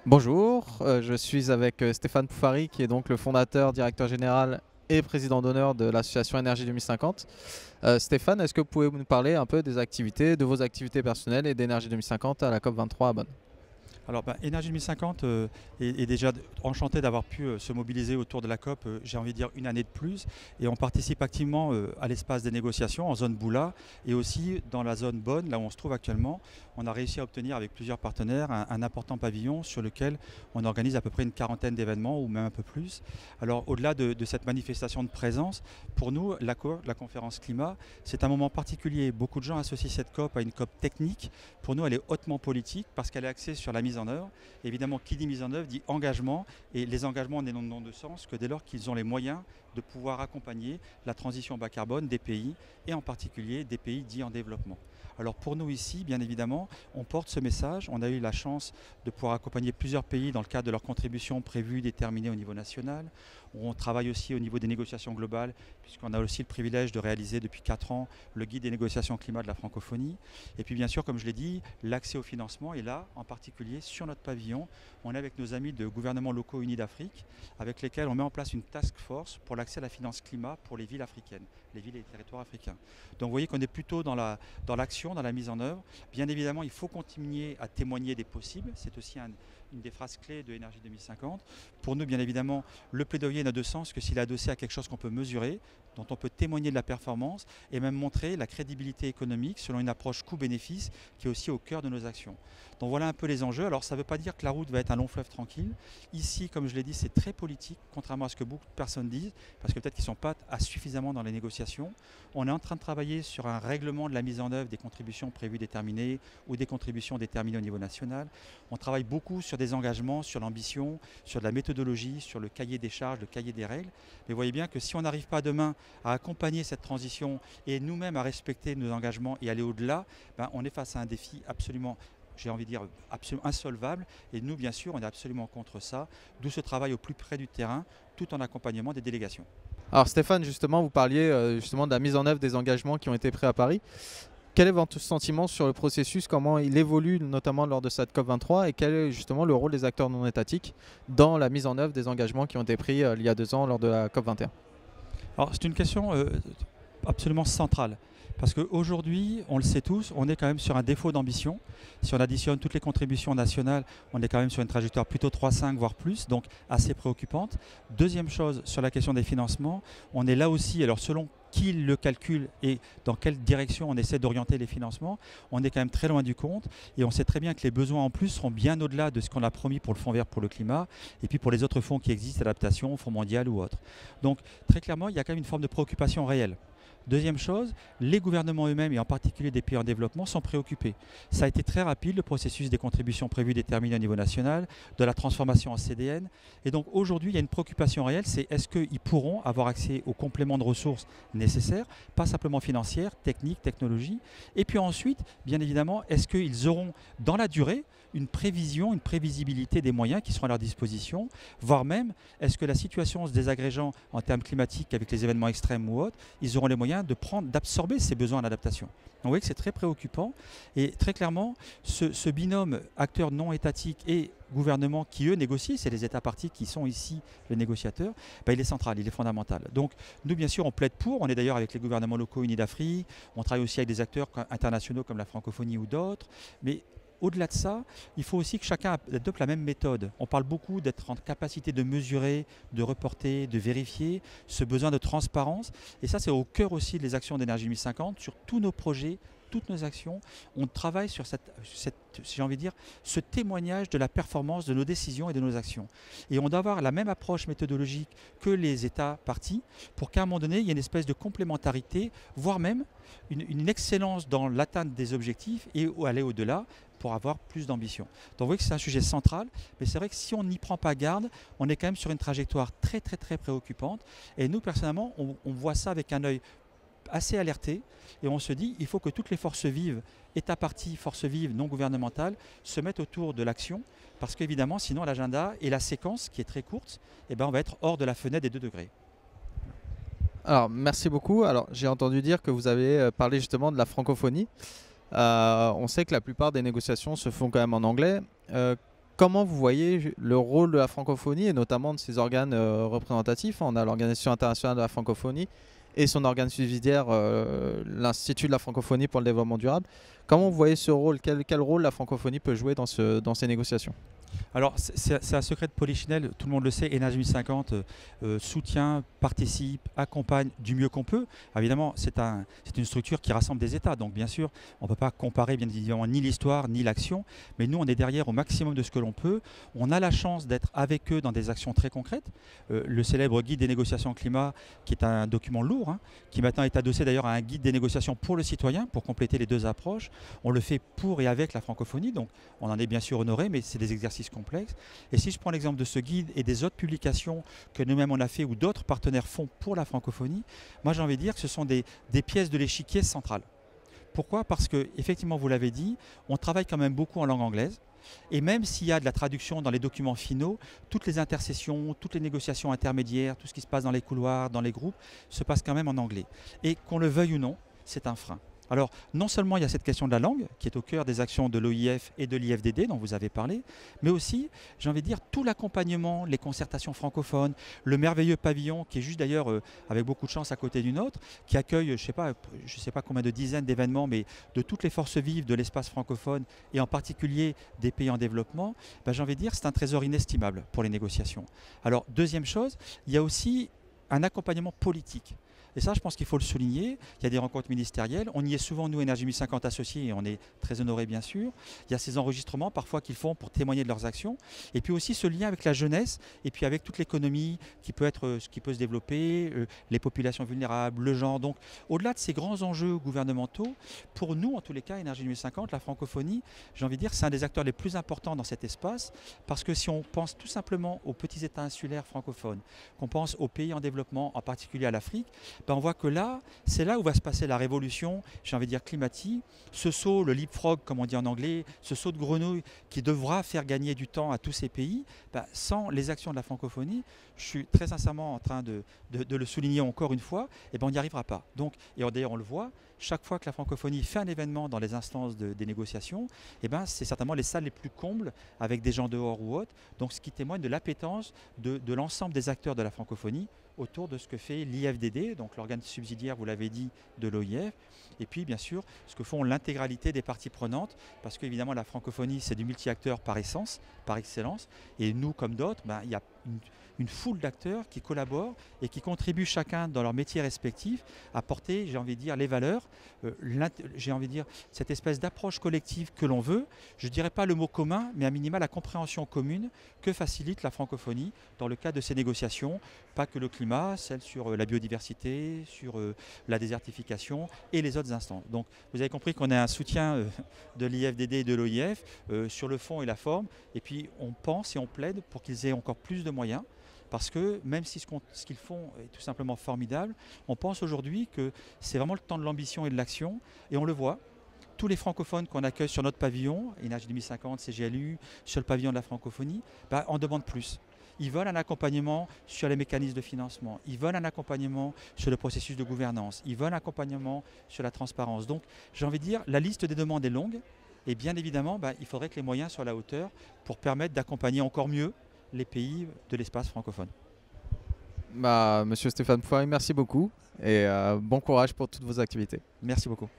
Bonjour, je suis avec Stéphane Poufari qui est donc le fondateur, directeur général et président d'honneur de l'association Énergie 2050. Stéphane, est-ce que vous pouvez nous parler un peu des activités, de vos activités personnelles et d'Énergie 2050 à la COP23 à Bonn? Alors, Énergie 2050 est déjà enchanté d'avoir pu se mobiliser autour de la COP, j'ai envie de dire une année de plus. Et on participe activement à l'espace des négociations en zone Boula et aussi dans la zone Bonn, là où on se trouve actuellement. On a réussi à obtenir avec plusieurs partenaires un important pavillon sur lequel on organise à peu près une quarantaine d'événements ou même un peu plus. Alors, au-delà de cette manifestation de présence, pour nous, la conférence climat, c'est un moment particulier. Beaucoup de gens associent cette COP à une COP technique. Pour nous, elle est hautement politique parce qu'elle est axée sur la mise en œuvre. Évidemment, qui dit mise en œuvre dit engagement, et les engagements n'ont de sens que dès lors qu'ils ont les moyens de pouvoir accompagner la transition bas carbone des pays, et en particulier des pays dits en développement. Alors pour nous ici, bien évidemment, on porte ce message. On a eu la chance de pouvoir accompagner plusieurs pays dans le cadre de leurs contributions prévues, déterminées au niveau national. On travaille aussi au niveau des négociations globales, puisqu'on a aussi le privilège de réaliser depuis 4 ans le guide des négociations climat de la francophonie. Et puis bien sûr, comme je l'ai dit, l'accès au financement est là, en particulier sur notre pavillon. On est avec nos amis de gouvernements locaux unis d'Afrique, avec lesquels on met en place une task force pour l'accès à la finance climat pour les villes africaines, les villes et les territoires africains. Donc vous voyez qu'on est plutôt dans l'action, dans la mise en œuvre. Bien évidemment, il faut continuer à témoigner des possibles. C'est aussi une des phrases clés de Énergie 2050. Pour nous, bien évidemment, le plaidoyer n'a de sens que s'il est adossé à quelque chose qu'on peut mesurer, dont on peut témoigner de la performance et même montrer la crédibilité économique selon une approche coût-bénéfice qui est aussi au cœur de nos actions. Donc voilà un peu les enjeux. Alors ça ne veut pas dire que la route va être un long fleuve tranquille. Ici, comme je l'ai dit, c'est très politique, contrairement à ce que beaucoup de personnes disent, parce que peut-être qu'ils ne sont pas suffisamment dans les négociations. On est en train de travailler sur un règlement de la mise en œuvre des contributions prévues déterminées ou des contributions déterminées au niveau national. On travaille beaucoup sur des engagements, sur l'ambition, sur de la méthodologie, sur le cahier des charges, le cahier des règles. Mais vous voyez bien que si on n'arrive pas demain à accompagner cette transition et nous-mêmes à respecter nos engagements et aller au-delà, on est face à un défi absolument, j'ai envie de dire, absolument insolvable. Et nous, bien sûr, on est absolument contre ça, d'où ce travail au plus près du terrain, tout en accompagnement des délégations. Alors Stéphane, justement, vous parliez justement de la mise en œuvre des engagements qui ont été pris à Paris. Quel est votre sentiment sur le processus, comment il évolue notamment lors de cette COP23 et quel est justement le rôle des acteurs non étatiques dans la mise en œuvre des engagements qui ont été pris il y a 2 ans lors de la COP21? Alors c'est une question absolument centrale. Parce qu'aujourd'hui, on le sait tous, on est quand même sur un défaut d'ambition. Si on additionne toutes les contributions nationales, on est quand même sur une trajectoire plutôt 3,5 voire plus, donc assez préoccupante. Deuxième chose, sur la question des financements, on est là aussi, alors selon qui le calcule et dans quelle direction on essaie d'orienter les financements, on est quand même très loin du compte et on sait très bien que les besoins en plus seront bien au-delà de ce qu'on a promis pour le Fonds vert pour le climat et puis pour les autres fonds qui existent, adaptation, Fonds mondial ou autres. Donc très clairement, il y a quand même une forme de préoccupation réelle. Deuxième chose, les gouvernements eux-mêmes, et en particulier des pays en développement, sont préoccupés. Ça a été très rapide, le processus des contributions prévues déterminées au niveau national, de la transformation en CDN. Et donc aujourd'hui, il y a une préoccupation réelle, c'est est-ce qu'ils pourront avoir accès aux compléments de ressources nécessaires, pas simplement financières, techniques, technologies. Et puis ensuite, bien évidemment, est-ce qu'ils auront dans la durée une prévision, une prévisibilité des moyens qui seront à leur disposition, voire même, est-ce que la situation se désagrégeant en termes climatiques avec les événements extrêmes ou autres, ils auront les moyens d'absorber ces besoins d'adaptation. Donc vous voyez que c'est très préoccupant et très clairement, ce binôme acteurs non étatiques et gouvernement qui eux négocient, c'est les États parties qui sont ici les négociateurs, il est central, il est fondamental. Donc nous bien sûr on plaide pour, on est d'ailleurs avec les gouvernements locaux unis d'Afrique, on travaille aussi avec des acteurs internationaux comme la francophonie ou d'autres, mais au-delà de ça, il faut aussi que chacun adopte la même méthode. On parle beaucoup d'être en capacité de mesurer, de reporter, de vérifier ce besoin de transparence. Et ça, c'est au cœur aussi des actions d'Énergie 2050. Sur tous nos projets, toutes nos actions, on travaille sur si j'ai envie de dire, ce témoignage de la performance de nos décisions et de nos actions. Et on doit avoir la même approche méthodologique que les États parties pour qu'à un moment donné, il y ait une espèce de complémentarité, voire même une excellence dans l'atteinte des objectifs et aller au-delà pour avoir plus d'ambition. Donc vous voyez que c'est un sujet central, mais c'est vrai que si on n'y prend pas garde, on est quand même sur une trajectoire très très très préoccupante. Et nous, personnellement, on voit ça avec un œil assez alerté et on se dit il faut que toutes les forces vives, États parties, forces vives non gouvernementales, se mettent autour de l'action parce qu'évidemment, sinon l'agenda et la séquence qui est très courte, on va être hors de la fenêtre des 2 degrés. Alors merci beaucoup. Alors j'ai entendu dire que vous avez parlé justement de la francophonie. On sait que la plupart des négociations se font quand même en anglais. comment vous voyez le rôle de la francophonie et notamment de ses organes représentatifs? On a l'Organisation internationale de la francophonie et son organe subsidiaire, l'Institut de la francophonie pour le développement durable. Comment vous voyez ce rôle? Quel rôle la francophonie peut jouer dans ces négociations? Alors, c'est un secret de Polichinelle, tout le monde le sait, Énergie 1050 soutient, participe, accompagne du mieux qu'on peut. Évidemment, c'est une structure qui rassemble des États, donc bien sûr, on ne peut pas comparer bien évidemment ni l'histoire ni l'action, mais nous, on est derrière au maximum de ce que l'on peut. On a la chance d'être avec eux dans des actions très concrètes. Le célèbre guide des négociations climat, qui est un document lourd, hein, qui maintenant est adossé d'ailleurs à un guide des négociations pour le citoyen, pour compléter les deux approches. On le fait pour et avec la francophonie, donc on en est bien sûr honoré, mais c'est des exercices complexes. Et si je prends l'exemple de ce guide et des autres publications que nous-mêmes on a fait ou d'autres partenaires font pour la francophonie, moi j'ai envie de dire que ce sont des pièces de l'échiquier centrales. Pourquoi? Parce que, effectivement, vous l'avez dit, on travaille quand même beaucoup en langue anglaise. Et même s'il y a de la traduction dans les documents finaux, toutes les intercessions, toutes les négociations intermédiaires, tout ce qui se passe dans les couloirs, dans les groupes, se passe quand même en anglais. Et qu'on le veuille ou non, c'est un frein. Alors, non seulement il y a cette question de la langue, qui est au cœur des actions de l'OIF et de l'IFDD dont vous avez parlé, mais aussi, j'ai envie de dire, tout l'accompagnement, les concertations francophones, le merveilleux pavillon, qui est juste d'ailleurs, avec beaucoup de chance à côté d'une autre, qui accueille, je sais pas combien de dizaines d'événements, mais de toutes les forces vives de l'espace francophone, et en particulier des pays en développement, ben, j'ai envie de dire, c'est un trésor inestimable pour les négociations. Alors, deuxième chose, il y a aussi un accompagnement politique. Et ça, je pense qu'il faut le souligner. Il y a des rencontres ministérielles. On y est souvent, nous, Énergie 1050 associés, et on est très honorés, bien sûr. Il y a ces enregistrements, parfois, qu'ils font pour témoigner de leurs actions. Et puis aussi ce lien avec la jeunesse, et puis avec toute l'économie qui peut se développer, les populations vulnérables, le genre. Donc, au-delà de ces grands enjeux gouvernementaux, pour nous, en tous les cas, Énergie 1050, la francophonie, j'ai envie de dire, c'est un des acteurs les plus importants dans cet espace, parce que si on pense tout simplement aux petits États insulaires francophones, qu'on pense aux pays en développement, en particulier à l'Afrique, ben on voit que là, c'est là où va se passer la révolution, j'ai envie de dire climatique, ce saut, le leapfrog comme on dit en anglais, ce saut de grenouille qui devra faire gagner du temps à tous ces pays, ben sans les actions de la francophonie, je suis très sincèrement en train de le souligner encore une fois, et ben on n'y arrivera pas. Donc, et d'ailleurs on le voit, chaque fois que la francophonie fait un événement dans les instances des négociations, et ben c'est certainement les salles les plus combles avec des gens dehors ou autres, donc ce qui témoigne de l'appétence de l'ensemble des acteurs de la francophonie autour de ce que fait l'IFDD, donc l'organe subsidiaire, vous l'avez dit, de l'OIF, et puis bien sûr ce que font l'intégralité des parties prenantes, parce qu'évidemment la francophonie c'est du multi-acteur par essence, par excellence, et nous comme d'autres, ben, il y a une foule d'acteurs qui collaborent et qui contribuent chacun dans leur métier respectif à porter, j'ai envie de dire, les valeurs, j'ai envie de dire, cette espèce d'approche collective que l'on veut, je ne dirais pas le mot commun, mais à minima la compréhension commune que facilite la francophonie dans le cadre de ces négociations, pas que le climat, celle sur la biodiversité, sur la désertification et les autres instants. Donc vous avez compris qu'on a un soutien de l'IFDD et de l'OIF sur le fond et la forme, et puis on pense et on plaide pour qu'ils aient encore plus de moyens, parce que même si ce qu'ils font est tout simplement formidable, on pense aujourd'hui que c'est vraiment le temps de l'ambition et de l'action, et on le voit. Tous les francophones qu'on accueille sur notre pavillon, Énergie 2050, CGLU, sur le pavillon de la francophonie, bah, en demandent plus. Ils veulent un accompagnement sur les mécanismes de financement, ils veulent un accompagnement sur le processus de gouvernance, ils veulent un accompagnement sur la transparence. Donc j'ai envie de dire, la liste des demandes est longue, et bien évidemment, bah, il faudrait que les moyens soient à la hauteur pour permettre d'accompagner encore mieux les pays de l'espace francophone. Bah, Monsieur Stéphane Poirier, merci beaucoup et bon courage pour toutes vos activités. Merci beaucoup.